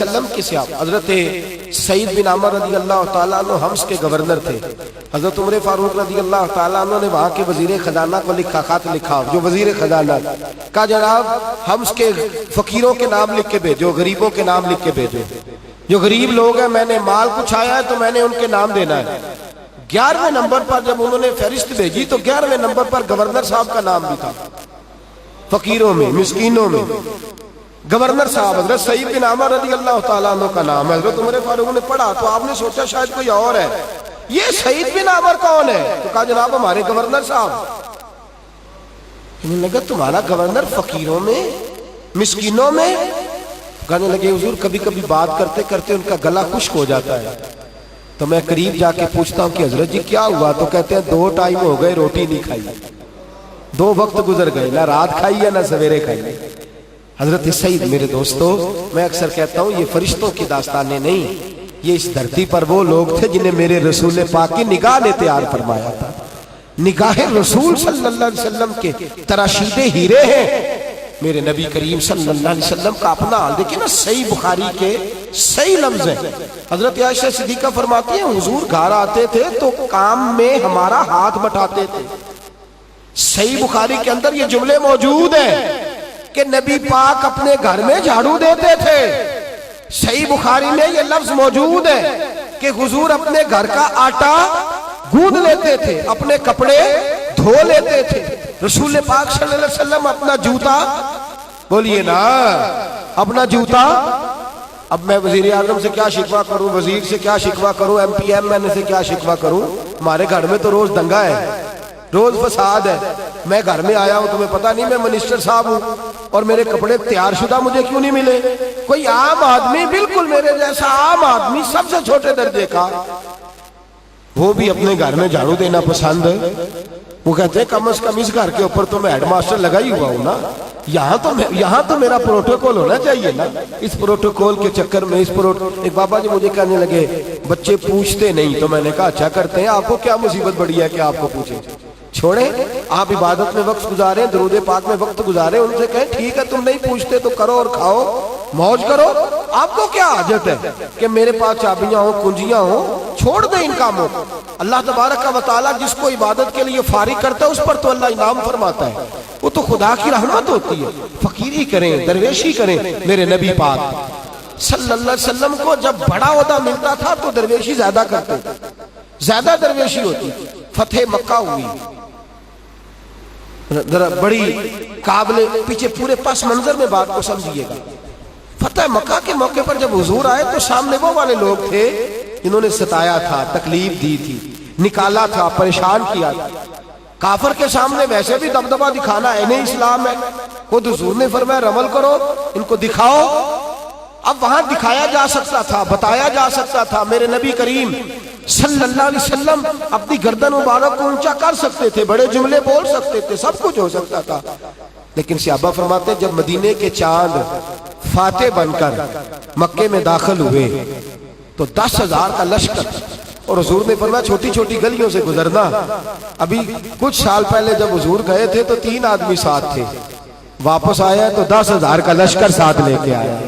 وسلم کے صحابہ حضرت سعید بن عمر رضی اللہ تعالیٰ عنہ حمص کے گورنر تھے. حضرت عمر فاروق رضی اللہ تعالیٰ عنہ نے وہاں کے وزیر خزانہ کو لکھا، خط لکھا، جو وزیر خزانہ کہا جناب حمص کے فقیروں کے نام لکھ کے بھیجو، غریبوں کے نام لکھ کے بھیجو، جو غریب لوگ ہیں میں نے مال کچھ آیا ہے تو میں نے ان کے نام دینا ہے. 11ویں نمبر پر جب انہوں نے فہرست بھیجی تو 11ویں نمبر پر گورنر صاحب کا نام بھی تھا، فقیروں میں، مسکینوں میں گورنر صاحب حضرت سعید بن عمر رضی اللہ تعالیٰ عنہ کا نام ہے. حضرت عمر فاروق نے پڑھا تو آپ نے سوچا شاید کوئی اور ہے، یہ سعید بن عمر کون ہے؟ تو کہا جناب ہمارے گورنر صاحب. انہوں نے کہا تمہارا گورنر فقیروں میں، مسکینوں میں؟ کہنے لگے حضور کبھی کبھی بات کرتے کرتے ان کا گلا خشک ہو جاتا ہے تو میں قریب جا کے پوچھتا ہوں کہ حضرت جی کیا ہوا؟ تو کہتے ہیں 2 ٹائم ہو گئے روٹی نہیں کھائی، 2 وقت گزر گئے، نہ رات کھائی ہے نہ سویرے کھائی. حضرت سعید میرے دوستو میں اکثر کہتا ہوں یہ فرشتوں کی داستانیں نہیں، یہ اس دھرتی پر وہ لوگ تھے جنہیں میرے رسول پاک کی نگاہ نے تیار فرمایا تھا. نگاہ رسول صلی اللہ علیہ وسلم کے تراشیدے ہیرے ہیں. میرے نبی کریم صلی اللہ علیہ وسلم کا اپنا حال دیکھیں نا، صحیح بخاری کے صحیح لفظ ہیں. حضرت عائشہ صدیقہ فرماتی ہیں حضور گھر آتے تھے تو کام میں ہمارا ہاتھ بٹاتے تھے. صحیح بخاری کے اندر یہ جملے موجود ہیں کہ نبی پاک اپنے گھر میں جھاڑو دیتے تھے. صحیح بخاری میں یہ لفظ موجود ہے کہ حضور اپنے گھر کا آٹا گوندھ لیتے تھے، اپنے کپڑے دھو لیتے تھے. رسول پاک صلی اللہ علیہ وسلم اپنا جوتا، بولیے نا، اپنا جوتا، اب میں وزیر اعظم سے کیا شکوہ کروں، وزیر سے کیا شکوہ کروں، ایم پی ایم این اے سے کیا شکوہ کروں؟ ہمارے گھر میں تو روز دنگا ہے، روز فساد ہے. میں گھر میں آیا ہوں تمہیں پتہ نہیں میں منسٹر صاحب ہوں اور میرے کپڑے تیار شدہ مجھے کیوں نہیں ملے؟ کوئی عام آدمی، بالکل میرے جیسا عام آدمی، سب سے چھوٹے درجے کا، وہ بھی اپنے گھر میں جھاڑو دینا پسند. وہ کہتے ہیں کم از کم اس گھر کے اوپر تو میں ہیڈ ماسٹر لگا ہی ہوا ہوں نا، یہاں تو میرا پروٹوکول ہونا چاہیے نا. اس پروٹوکول کے چکر میں ایک بابا جی مجھے کہنے لگے بچے پوچھتے نہیں، تو میں نے کہا اچھا کرتے ہیں، آپ کو کیا مصیبت بڑی ہے کہ آپ کو پوچھیں؟ چھوڑیں، آپ عبادت میں وقت گزاریں، درود پاک میں وقت گزاریں، ان سے کہیں ٹھیک ہے تم نہیں پوچھتے تو کرو اور کھاؤ موج کرو، آپ کو کیا حاجت ہے کہ میرے پاس چابیاں ہوں، کنجیاں ہوں؟ چھوڑ دیں ان کاموں کو. اللہ تبارک و تعالیٰ جس کو عبادت کے لیے فارغ کرتا ہے اس پر تو اللہ انعام فرماتا ہے، وہ تو خدا کی رحمت ہوتی ہے. فقیری کریں، درویشی کریں. میرے نبی پاک صلی اللہ علیہ وسلم کو جب بڑا عہدہ ملتا تھا تو درویشی زیادہ کرتے تھے، زیادہ درویشی ہوتی. فتح مکہ ہوئی، ذرا بڑی قابل پیچھے پورے پس منظر میں بات کو سمجھیے گا. فتح مکہ کے موقع پر جب حضور آئے تو سامنے وہ والے لوگ تھے جنہوں نے ستایا تھا، تکلیف دی تھی، نکالا تھا، پریشان کیا تھا. کافر کے سامنے ویسے بھی دبدبہ دکھانا ہے نہیں اسلام ہے. خود حضور نے فرمایا رمل کرو، ان کو دکھاؤ. اب وہاں دکھایا جا سکتا تھا، بتایا جا سکتا تھا. میرے نبی کریم صلی اللہ علیہ وسلم اپنی گردن مبارک کو اونچا کر سکتے تھے، بڑے جملے بول سکتے تھے، سب کچھ ہو سکتا تھا. لیکن صحابہ فرماتے ہیں جب مدینے کے چاند فاتح بن کر مکے میں داخل ہوئے تو 10,000 کا لشکر، اور حضور نے فرمایا چھوٹی چھوٹی گلیوں سے گزرنا. ابھی کچھ سال پہلے جب حضور گئے تھے تو 3 آدمی ساتھ تھے، واپس آیا تو 10,000 کا لشکر ساتھ لے کے آیا.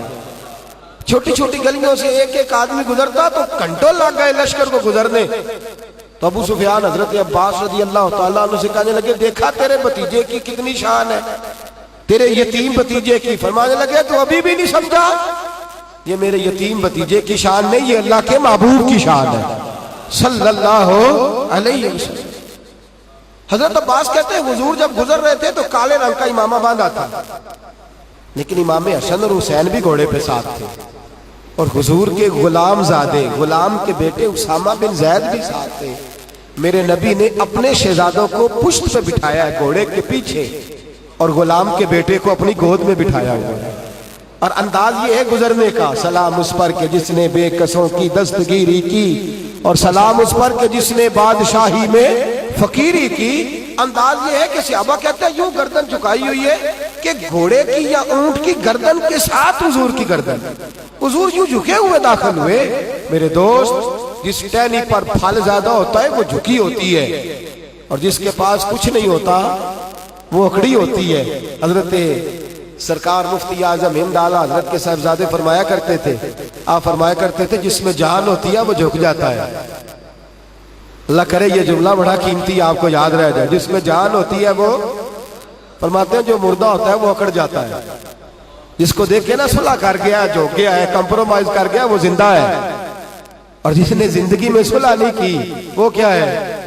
چھوٹی چھوٹی گلیوں سے ایک ایک آدمی گزرتا تو گھنٹوں لگ گئے لشکر کو گزرنے. تو ابو سفیان حضرت عباس رضی اللہ تعالیٰ عنہ سے کہنے لگے دیکھا تیرے بھتیجے کی کتنی شان ہے، تیرے یتیم بھتیجے کی. فرمانے لگے تو ابھی بھی نہیں سمجھا، یہ میرے یتیم بھتیجے کی شان نہیں، یہ اللہ کے محبوب کی شان ہے صلی اللہ علیہ وسلم. حضرت عباس کہتے ہیں حضور جب گزر رہے تھے تو کالے رنگ کا امامہ باندھا تھا، لیکن امام حسن اور حسین بھی گھوڑے پہ ساتھ تھے، اور حضور کے غلام زادے، غلام کے بیٹے اسامہ بن زید بھی ساتھ تھے. میرے نبی نے اپنے شہزادوں کو پشت پہ بٹھایا ہے گھوڑے کے پیچھے، اور غلام کے بیٹے کو اپنی گود میں بٹھایا ہوا ہے. اور انداز یہ ہے گزرنے کا، سلام اس پر کہ جس نے بے کسوں کی دستگیری کی، اور سلام اس پر کہ جس نے بادشاہی میں فقیری کی. انداز یہ ہے کہ صحابہ کہتے ہیں یوں گردن جھکائی ہوئی ہے کہ گھوڑے کی یا اونٹ کی گردن کے ساتھ حضور کی گردن، حضور یوں جھکے ہوئے داخل ہوئے. میرے دوست جس ٹہنی پر پھل زیادہ ہوتا ہے وہ جھکی ہوتی ہے، اور جس کے پاس کچھ نہیں ہوتا وہ اکڑی ہوتی ہے. حضرت سرکار مفتی اعظم ہند اعلیٰ حضرت کے صاحبزادے فرمایا کرتے تھے آپ فرمایا کرتے تھے جس میں جان ہوتی ہے وہ جھک جاتا ہے. اللہ کرے یہ جملہ بڑا قیمتی آپ کو یاد رہ جائے. جس میں جان ہوتی ہے وہ فرماتے ہیں جو مردہ ہوتا ہے وہ اکڑ جاتا ہے. جس کو دیکھ کے نا صلح کر گیا, جھک گیا ہے, کمپرومائز کر گیا, وہ زندہ ہے. اور جس نے زندگی میں صلح نہیں کی وہ کیا ہے؟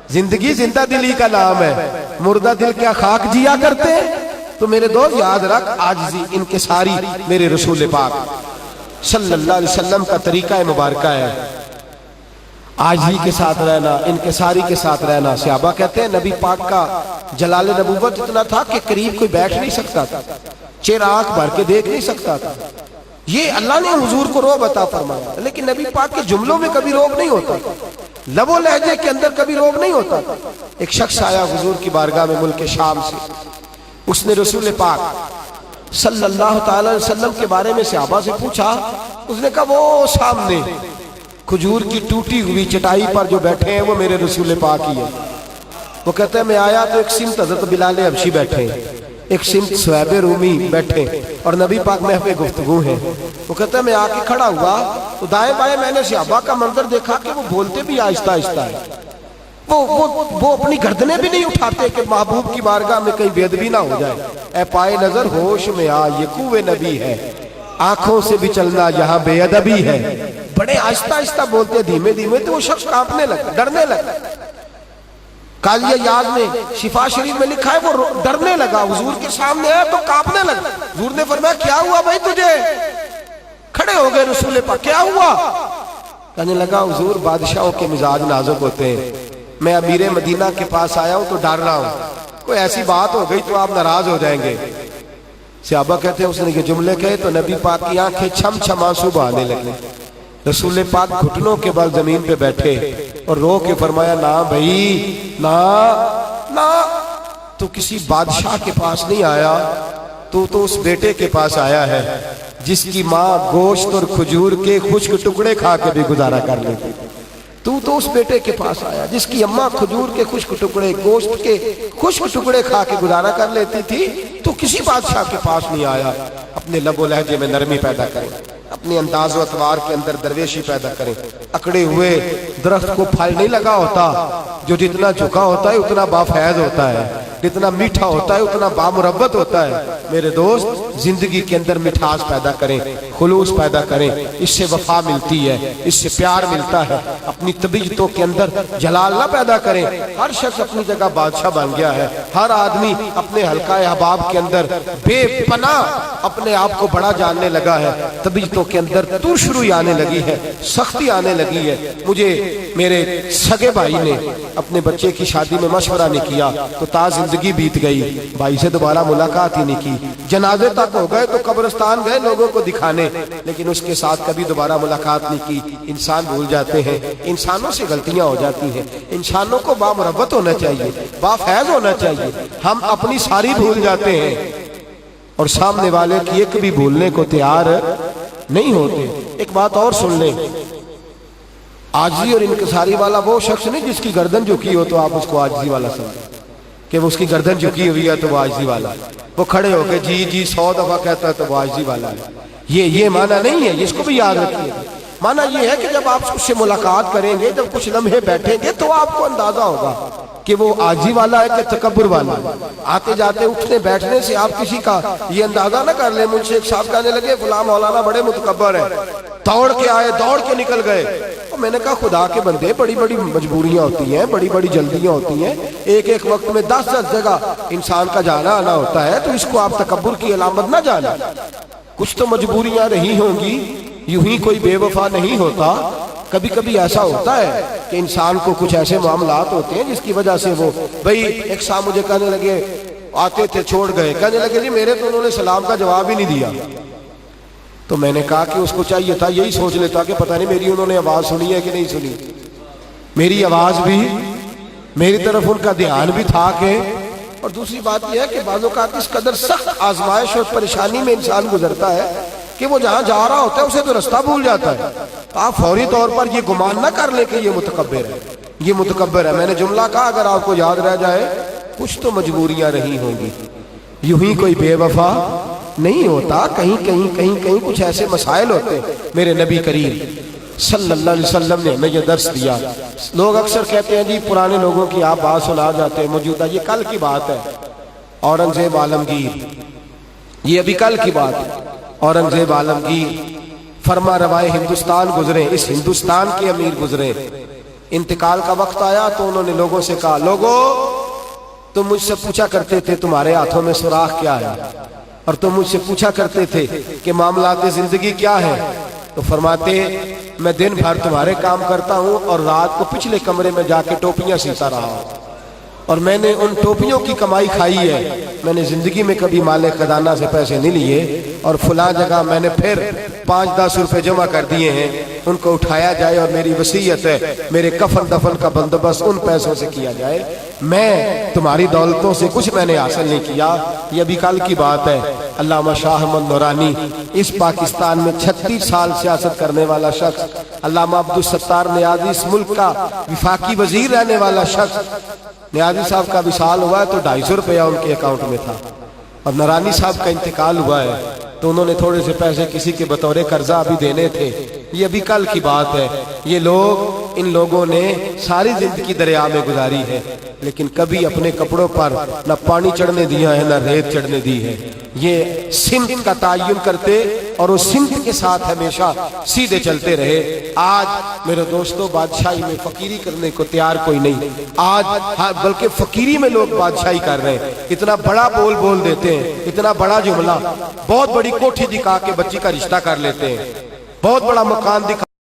زندگی زندہ دلی کا نام ہے. مردہ دل کیا خاک جیا کرتے ہیں؟ تو میرے دوست یاد رکھ, عاجزی انکساری میرے رسول پاک صلی اللہ علیہ وسلم کا طریقہ مبارکہ ہے. عاجزی کے ساتھ رہنا, انکساری کے ساتھ رہنا. صحابہ کہتے ہیں نبی پاک کا جلال نبوت اتنا تھا کہ قریب کوئی بیٹھ نہیں سکتا تھا, چہرہ آنکھ بھر کے دیکھ نہیں سکتا تھا. یہ اللہ نے حضور کو روب عطا فرمایا, لیکن نبی پاک کے جملوں میں کبھی روب نہیں ہوتا, لب و لہجے کے اندر کبھی روب نہیں ہوتا. ایک شخص آیا حضور کی بارگاہ میں ملک شام سے. اس نے رسول پاک صلی اللہ تعالی وسلم کے بارے میں صحابہ سے پوچھا. اس نے کہا وہ سامنے کھجور کی ٹوٹی ہوئی چٹائی پر جو بیٹھے ہیں وہ میرے رسول پاک ہی ہے. وہ کہتے ہیں میں آیا تو ایک سمت حضرت بلال حبشی بیٹھے ہیں, ایک سمت صہیب رومی بیٹھے اور نبی پاک محو گفتگو ہیں. وہ کہتا ہے میں آ کے کھڑا ہوا تو دائیں بائیں میں نے صحابہ کا منظر دیکھا کہ وہ بولتے بھی آہستہ آہستہ ہے. وہ اپنی گردنیں بھی نہیں اٹھاتے کہ محبوب کی بارگاہ میں کہیں بے ادبی نہ ہو جائے. اے پائے نظر ہوش میں آ, یہ کوئے نبی ہے, آنکھوں سے بھی چلنا یہاں بے ادبی ہے. بڑے آہستہ آہستہ بولتے دھیمے دھیمے, تو وہ شخص کانپنے لگا, ڈرنے لگا. قاضی یاد نے شفا شریف میں لکھا ہے وہ ڈرنے لگا. حضور کے سامنے آیا تو کانپنے لگا. حضور نے فرمایا کیا ہوا بھائی تجھے؟ کھڑے ہو گئے رسول پاک, کیا ہوا؟ کہنے لگا حضور بادشاہوں کے مزاج نازک ہوتے ہیں, میں امیر مدینہ کے پاس آیا ہوں تو ڈر رہا ہوں, کوئی ایسی بات ہو گئی تو آپ ناراض ہو جائیں گے. صحابہ کہتے ہیں اس نے یہ جملے کہے تو نبی پاک کی آنکھیں چھم چھم آنسو بہانے لگے. رسول پاک گھٹنوں کے بل زمین پہ بیٹھے اور رو کے فرمایا نہ بھائی نہ, تو کسی بادشاہ کے پاس نہیں آیا, تو اس بیٹے کے پاس آیا ہے جس کی ماں گوشت اور کھجور کے خشک ٹکڑے کھا کے بھی گزارا کر لیتی. تو اس بیٹے کے پاس آیا جس کی اماں کھجور کے خشک ٹکڑے, گوشت کے خشک ٹکڑے کھا کے گزارا کر لیتی تھی. تو کسی بادشاہ کے پاس نہیں آیا. اپنے لب و لہجے میں نرمی پیدا کریں, اپنے انداز و اطوار کے اندر درویشی پیدا کریں. اکڑے ہوئے درخت کو پھل نہیں لگا ہوتا, جو جتنا جھکا ہوتا ہے اتنا بافیض ہوتا ہے, جتنا میٹھا ہوتا ہے اتنا بامربت ہوتا ہے. میرے دوست زندگی کے اندر مٹھاس پیدا کریں, خلوص پیدا کریں, اس سے وفا ملتی ہے, اس سے پیار ملتا ہے. اپنی طبیعتوں کے اندر جلال نہ پیدا کریں. ہر شخص اپنی جگہ بادشاہ بن گیا ہے, ہر آدمی اپنے حلقہ احباب کے اندر بے پناہ اپنے آپ کو بڑا جاننے لگا ہے. طبیعتوں کے اندر ترشروئی آنے لگی ہے, سختی آنے لگی ہے. مجھے میرے سگے بھائی نے اپنے بچے کی شادی میں مشورہ نہیں کیا تو تا زندگی بیت گئی, بھائی سے دوبارہ ملاقات ہی نہیں کی. جنازے تک ہو گئے تو قبرستان گئے لوگوں کو دکھانے, لیکن اس کے ساتھ کبھی دوبارہ ملاقات نہیں کی. انسان بھول جاتے ہیں, انسانوں سے غلطیاں ہو جاتی ہیں. انسانوں کو بامربت ہونا چاہیے, بافیض ہونا چاہیے. ہم اپنی ساری بھول جاتے ہیں اور سامنے والے کی ایک بھی بھولنے کو تیار نہیں ہوتے. ایک بات اور سن لیں, عاجزی اور انکساری والا وہ شخص نہیں جس کی گردن جھکی ہو تو آپ اس کو عاجزی والا سمجھیں کہ وہ اس کی گردن جھکی ہوئی ہے تو وہ عاجزی والا. وہ کھڑے ہو کے جی 100 دفعہ کہتا ہے تو وہ عاجزی والا ہے. یہ معنی نہیں ہے, اس کو بھی یاد رکھیے. معنی یہ ہے کہ جب آپ اس سے ملاقات کریں گے, جب کچھ لمحے بیٹھیں گے تو آپ کو اندازہ ہوگا کہ وہ عاجزی والا ہے کہ تکبر والا. آتے جاتے اٹھنے بیٹھنے سے آپ کسی کا یہ اندازہ نہ کر لیں. مجھ سے ایک صاحب کہنے لگے فلاں مولانا بڑے متکبر ہیں, دوڑ کے آئے, دوڑ کے نکل گئے. میں نے کہا خدا کے بندے, بڑی بڑی مجبوریاں ہوتی ہیں, بڑی بڑی جلدیاں ہوتی ہیں, ایک وقت میں 10 جگہ انسان کا جانا آنا ہوتا ہے, تو اس کو آپ تکبر کی علامت نہ جانا. کچھ تو مجبوریاں رہی ہوں گی, یوں ہی کوئی بے وفا نہیں ہوتا. کبھی کبھی ایسا ہوتا ہے کہ انسان کو کچھ ایسے معاملات ہوتے ہیں جس کی وجہ سے وہ بھئی. ایک صاحب مجھے کہنے لگے, آتے تھے چھوڑ گئے, کہنے لگے جی میرے تو انہوں نے سلام کا جواب ہی نہیں دیا. تو میں نے کہا کہ اس کو چاہیے تھا یہی سوچ لیتا کہ پتہ نہیں میری انہوں نے آواز سنی ہے کہ نہیں سنی, میری آواز بھی, میری طرف ان کا دھیان بھی تھا کہ. اور دوسری بات یہ ہے کہ بعض اوقات اس قدر سخت آزمائش اور پریشانی میں انسان گزرتا ہے کہ وہ جہاں جا رہا ہوتا ہے اسے تو رستہ بھول جاتا ہے. آپ فوری طور پر یہ گمان نہ کر لیں کہ یہ متکبر ہے, یہ متکبر ہے. میں نے جملہ کہا اگر آپ کو یاد رہ جائے, کچھ تو مجبوریاں رہی ہوں گی, یوں ہی کوئی بے وفا نہیں ہوتا, کہیں کچھ ایسے مسائل ہوتے. میرے نبی کریم صلی اللہ علیہ وسلم نے ہمیں یہ درس دیا. لوگ اکثر کہتے ہیں جی پرانے لوگوں کی آپ بات سنا جاتے ہیں, موجودہ یہ کل کی بات ہے. اورنگزیب عالمگیر, یہ ابھی کل کی بات ہے. اورنگزیب عالمگیر فرما روائے ہندوستان گزرے, اس ہندوستان کے امیر گزرے. انتقال کا وقت آیا تو انہوں نے لوگوں سے کہا, لوگو تم مجھ سے پوچھا کرتے تھے تمہارے ہاتھوں میں سوراخ کیا ہے, اور تم مجھ سے پوچھا کرتے تھے کہ معاملات زندگی کیا ہے. تو فرماتے میں دن بھر تمہارے کام کرتا ہوں اور رات کو پچھلے کمرے میں جا کے ٹوپیاں سیتا رہا ہوں, اور میں نے ان ٹوپیوں کی کمائی کھائی ہے. میں نے زندگی میں کبھی مال خزانہ سے پیسے نہیں لیے, اور فلاں جگہ میں نے پھر 5-10 روپے جمع کر دیے ہیں, ان کو اٹھایا جائے, اور میری وصیت ہے میرے کفن دفن کا بندوبست ان پیسوں سے کیا جائے. میں تمہاری دولتوں سے کچھ میں نے حاصل نہیں کیا. یہ ابھی کل کی بات ہے. علامہ شاہ احمد نورانی, اس پاکستان میں 36 سال سیاست کرنے والا شخص, علامہ عبدالستار نیازی اس ملک کا وفاقی وزیر رہنے والا شخص. نیازی صاحب کا وصال ہوا ہے تو 250 روپیہ ان کے اکاؤنٹ میں تھا, اور نورانی صاحب کا انتقال ہوا ہے تو انہوں نے تھوڑے سے پیسے کسی کے بطور قرضہ ابھی دینے تھے. یہ ابھی کل کی بات ہے. یہ لوگ, ان لوگوں نے ساری زندگی دریا میں گزاری ہے, لیکن کبھی اپنے کپڑوں پر نہ پانی چڑھنے دیا ہے نہ ریت چڑھنے دی ہے. یہ سمت کا تعین کرتے اور اس سمت کے ساتھ ہمیشہ سیدھے چلتے رہے. آج میرے دوستوں بادشاہی میں فقیری کرنے کو تیار کوئی نہیں, آج بلکہ فقیری میں لوگ بادشاہی کر رہے ہیں. اتنا بڑا بول دیتے ہیں, اتنا بڑا جملہ, بہت بڑی کوٹھی دکھا کے بچی کا رشتہ کر لیتے ہیں, بہت بڑا مکان دکھا